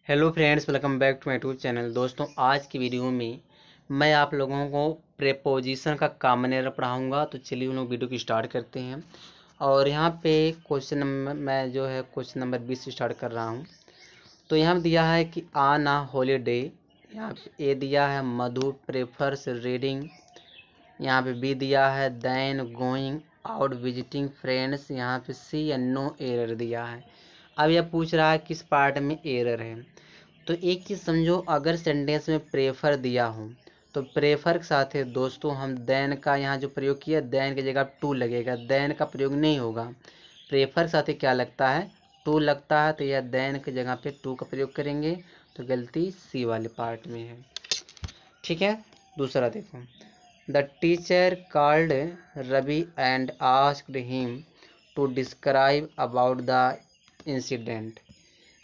Hello friends, welcome back to my YouTube channel. दोस्तों, आज की वीडियो में मैं आप लोगों को प्रेपोजिशन का कॉमन एरर पढ़ाऊंगा। तो चलिए हम लोग वीडियो की स्टार्ट करते हैं। और यहाँ पे क्वेश्चन नंबर मैं जो है क्वेश्चन नंबर 20 से स्टार्ट कर रहा हूँ। तो यहाँ दिया है कि ऑन अ हॉलीडे, यहाँ पे ए दिया है मधु प्रेफर्स रीडिंग, यहाँ पे बी दिया है then going out visiting friends, यहाँ पे सी या नो एरर दिया है। अब यह पूछ रहा है किस पार्ट में एरर है। तो एक चीज़ समझो, अगर सेंटेंस में प्रेफर दिया हो तो प्रेफर के साथ है दोस्तों हम देन का यहाँ जो प्रयोग किया, देन की जगह टू लगेगा, देन का प्रयोग नहीं होगा। प्रेफर के साथ क्या लगता है, टू लगता है, तो यह देन की जगह पे टू का प्रयोग करेंगे। तो गलती सी वाले पार्ट में है। ठीक है। दूसरा देखो, the teacher called Ravi and asked him to describe about the incident.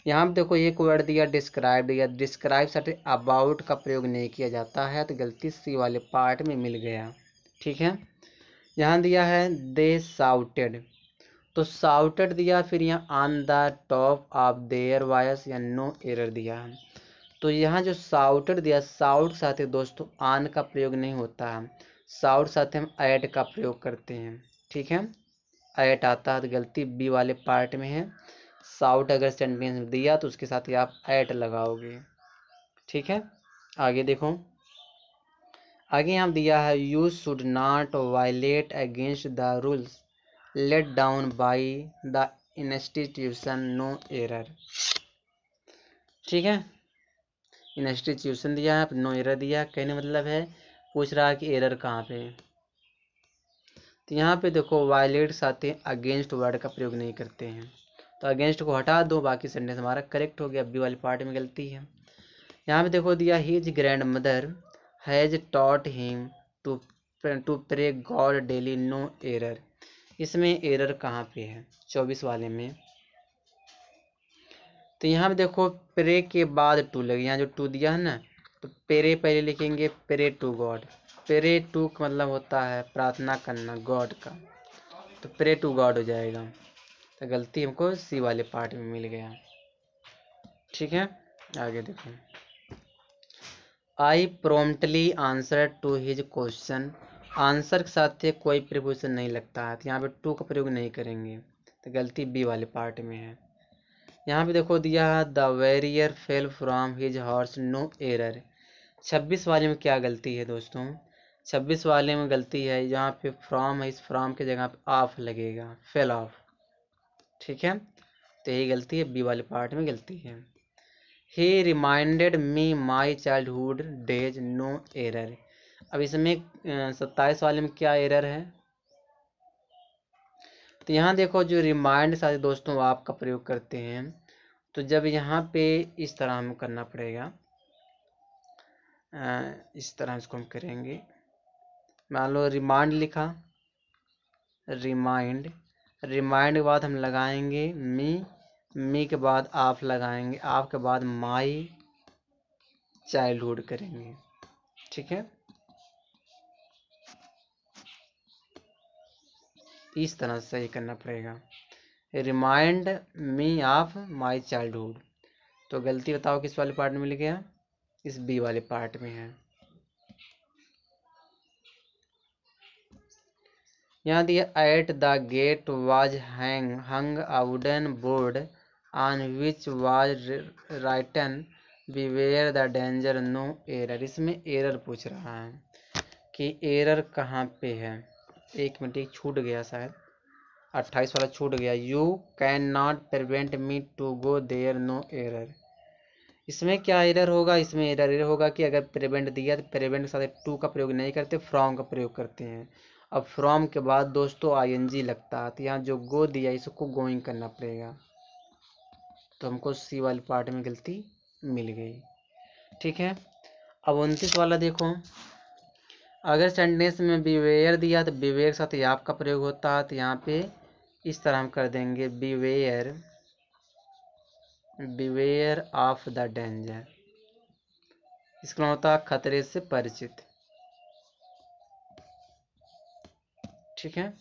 यहाँ पे देखो एक वर्ड दिया डिस्क्राइब दिया, डिस्क्राइब साथ अबाउट का प्रयोग नहीं किया जाता है, तो गलती सी वाले पार्ट में मिल गया। ठीक है। यहाँ दिया है दे साउटेड, तो साउटेड दिया, फिर यहाँ on the top of their voice या नो एरर दिया है। तो यहाँ जो साउटेड दिया, साउट साथ दोस्तों ऑन का प्रयोग नहीं होता है, साउट साथ हम ऐड का प्रयोग करते हैं। ठीक है, ऐड आता है, तो गलती बी वाले पार्ट में है। साउट अगर सेंटेंस में दिया तो उसके साथ ही आप एट लगाओगे। ठीक है। आगे देखो, आगे यहाँ दिया है you should not violate against the rules let down by the institution, no error. ठीक है, इंस्टीट्यूशन दिया है, नो एरर दिया, कहने मतलब है पूछ रहा है कि एरर कहाँ पे है। तो यहाँ पे देखो वायलेट साथ ही अगेंस्ट वर्ड का प्रयोग नहीं करते हैं, तो अगेंस्ट को हटा दो, बाकी सेंटेंस हमारा करेक्ट हो गया। बी वाली पार्ट में गलती है। यहाँ पे देखो दिया his grandmother has taught him to to pray god daily, no error. इसमें एरर कहाँ पे है, 24 वाले में। तो यहाँ पे देखो प्रे के बाद टू लगे, यहाँ जो टू दिया है ना, तो प्रे पहले लिखेंगे, pray to god. Pray to का मतलब होता है प्रार्थना करना गॉड का, तो प्रे टू गॉड हो जाएगा। तो गलती हमको सी वाले पार्ट में मिल गया। ठीक है। आगे देखो, I promptly answer to his question, answer के साथ कोई प्रीपोजिशन नहीं लगता है, तो यहाँ पे टू का प्रयोग नहीं करेंगे, तो गलती बी वाले पार्ट में है। यहाँ पे देखो दिया है the warrior fell from his horse, no error. 26 वाले में क्या गलती है दोस्तों, 26 वाले में गलती है यहाँ पे फ्रॉम है, इस फ्रॉम की जगह पे ऑफ लगेगा, फेल ऑफ। ठीक है, तो यही गलती है, बी वाले पार्ट में गलती है। He reminded me my childhood days, no error. अब इसमें 27 वाले में क्या एरर है, तो यहाँ देखो जो रिमाइंड सारे दोस्तों आप का प्रयोग करते हैं, तो जब यहाँ पे इस तरह हमें करना पड़ेगा, इस तरह इसको हम करेंगे। मान लो रिमाइंड लिखा, रिमाइंड, रिमाइंड के बाद हम लगाएंगे मी के बाद आप लगाएंगे, आप के बाद माई चाइल्डहुड करेंगे। ठीक है, इस तरह से सही करना पड़ेगा, remind me of my childhood. तो गलती बताओ किस वाले पार्ट में मिल गया, इस बी वाले पार्ट में है। यहाँ दिया at the gate was hung a wooden board on which was written beware the danger, no error. इसमें एरर पूछ रहा है कि एरर कहाँ पे है। एक मिनट, एक छूट गया शायद, 28 वाला छूट गया, you can not prevent me to go there, no error. इसमें क्या एरर होगा, इसमें एरर होगा कि अगर प्रिवेंट दिया तो प्रिवेंट के साथ टू का प्रयोग नहीं करते, फ्रॉम का प्रयोग करते हैं। अब फ्रॉम के बाद दोस्तों आईएनजी लगता है, तो यहाँ जो गो दिया इसको गोइंग करना पड़ेगा, तो हमको सी वाले पार्ट में गलती मिल गई। ठीक है। अब 29 वाला देखो, अगर सेंटेंस में बिवेयर दिया तो बिवेयर के साथ आप का प्रयोग होता है, तो यहाँ पे इस तरह हम कर देंगे, beware beware of the danger. इसका मतलब होता है खतरे से परिचित। ठीक है।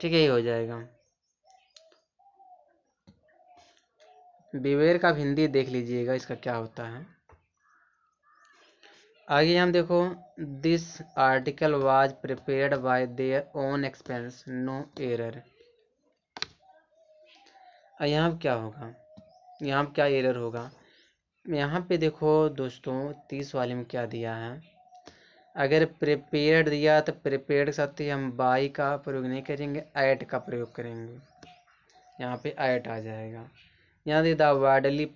ठीक है, ये हो जाएगा। बिवेयर का हिंदी देख लीजिएगा इसका क्या होता है। आगे हम देखो, this article was prepared by their own expense, no error. यहाँ क्या होगा, यहाँ क्या एरर होगा। यहाँ पे देखो दोस्तों 30 वाले में क्या दिया है, अगर प्रिपेयर्ड दिया तो प्रिपेयर्ड के साथ ही हम बाई का प्रयोग नहीं करेंगे, ऐट का प्रयोग करेंगे। यहाँ पे ऐट आ जाएगा। यहाँ the the widely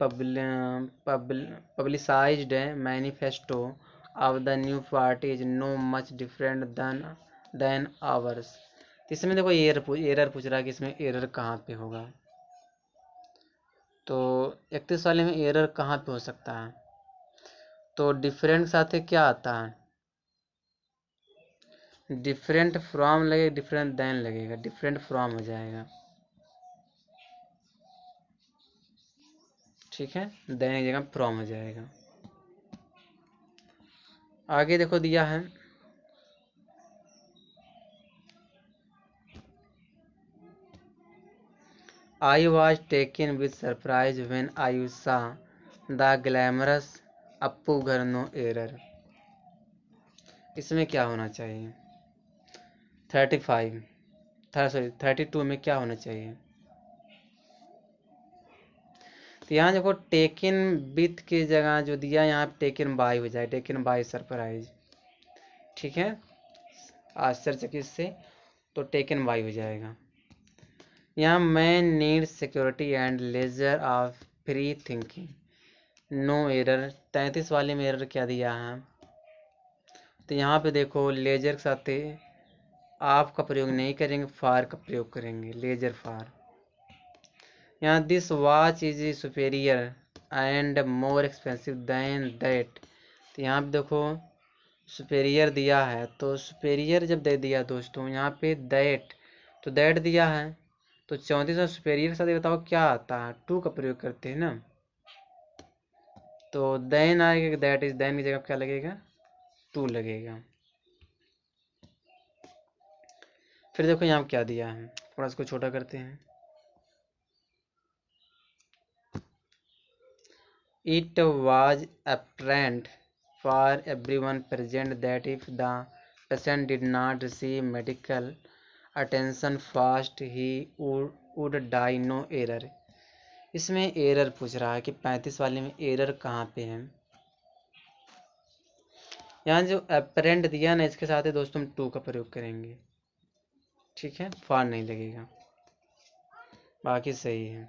publicised manifesto of the new party is no much different than ours. इसमें देखो एरर पूछ रहा है कि इसमें एरर कहाँ पे होगा। तो 31 वाले में एरर कहाँ पे हो सकता है, तो डिफरेंट के साथ क्या आता है, डिफरेंट फ्रॉम लगेगा, डिफरेंट देन लगेगा, डिफरेंट फ्रॉम हो जाएगा। ठीक है, देन की जगह फ्रॉम हो जाएगा। आगे देखो दिया है, I was taken with surprise when I saw the glamorous Appu घर, नो एरर। इसमें क्या होना चाहिए, 32 में क्या होना चाहिए। तो यहाँ देखो टेकन विथ की जगह जो दिया यहाँ टेकन बाय हो जाए, टेकन बाय सरप्राइज। ठीक है, आश्चर्यचकित से, तो टेकन बाय हो जाएगा। यहाँ man need security and leisure of free thinking, no error. 33 वाले में एरर क्या दिया है, तो यहाँ पे देखो लेजर के साथ आप का प्रयोग नहीं करेंगे, फार का प्रयोग करेंगे, लेजर फार। यहाँ this watch is superior and more expensive than that. तो यहाँ पे देखो सुपेरियर दिया है, तो सुपेरियर जब दे दिया दोस्तों यहाँ पे दैट, तो दैट दिया है, तो 34 में सुपेरियर के साथ बताओ क्या आता है, टू का प्रयोग करते हैं ना, तो देन आएगा, दैट इज, देन की जगह क्या लगेगा, टू लगेगा। फिर देखो यहाँ क्या दिया है, थोड़ा इसको छोटा करते हैं। It was apparent for everyone present that if the patient did not receive medical attention fast he would die, no error। इसमें एरर पूछ रहा है कि 35 वाले में एरर कहाँ पे है। यहाँ जो अपरेंट दिया ना इसके साथ ही दोस्तों हम टू का प्रयोग करेंगे। ठीक है, फार नहीं लगेगा, बाकी सही है।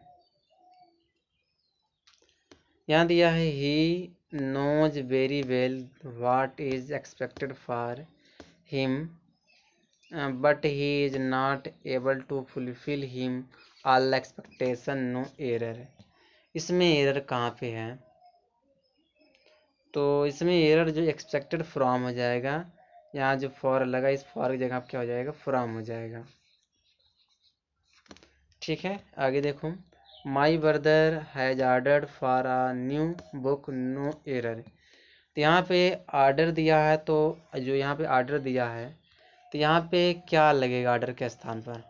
यहाँ दिया है he knows very well what is expected for him but he is not able to fulfil him all expectation, no error. इसमें एरर कहाँ पे है, तो इसमें एरर जो एक्सपेक्टेड फ्रॉम हो जाएगा, यहाँ जो फॉर लगा इस फॉर की जगह क्या हो जाएगा, फ्रॉम हो जाएगा। ठीक है, आगे देखो, my brother has ordered for a new book, no error. तो यहाँ पे ऑर्डर दिया है, तो जो यहाँ पे ऑर्डर दिया है तो यहाँ पे क्या लगेगा ऑर्डर के स्थान पर,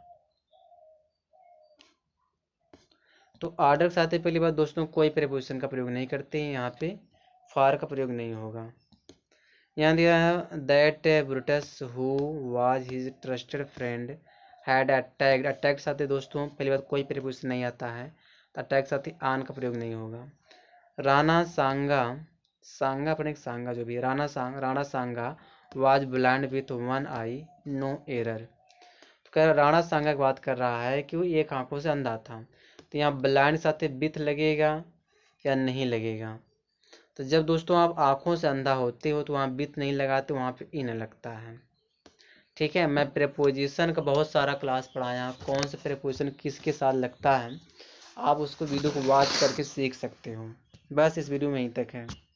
तो ऑर्डर के साथ ही पहली बात दोस्तों कोई प्रीपोजिशन का प्रयोग नहीं करते हैं, यहाँ पे फॉर का प्रयोग नहीं होगा। यहाँ दिया है that Brutus who was his trusted friend had attacked. Attack साथ ही दोस्तों पहली बात कोई प्रीपोजिशन नहीं आता है, तो अटैक साथ ही आन का प्रयोग नहीं होगा। राणा सांगा, सांगा अपने सांगा जो भी है, Rana Sanga was blind with one eye, no error. तो राणा सांगा की बात कर रहा है कि वो एक आंखों से अंधा था, तो यहाँ ब्लाइंड साथ विथ लगेगा या नहीं लगेगा। तो जब दोस्तों आप आंखों से अंधा होते हो तो वहाँ विथ नहीं लगाते, वहाँ पे इन लगता है। ठीक है, मैं प्रेपोजिशन का बहुत सारा क्लास पढ़ाया, कौन सा प्रेपोजिशन किसके साथ लगता है, आप उसको वीडियो को वॉच करके सीख सकते हो। बस इस वीडियो में यहीं तक है।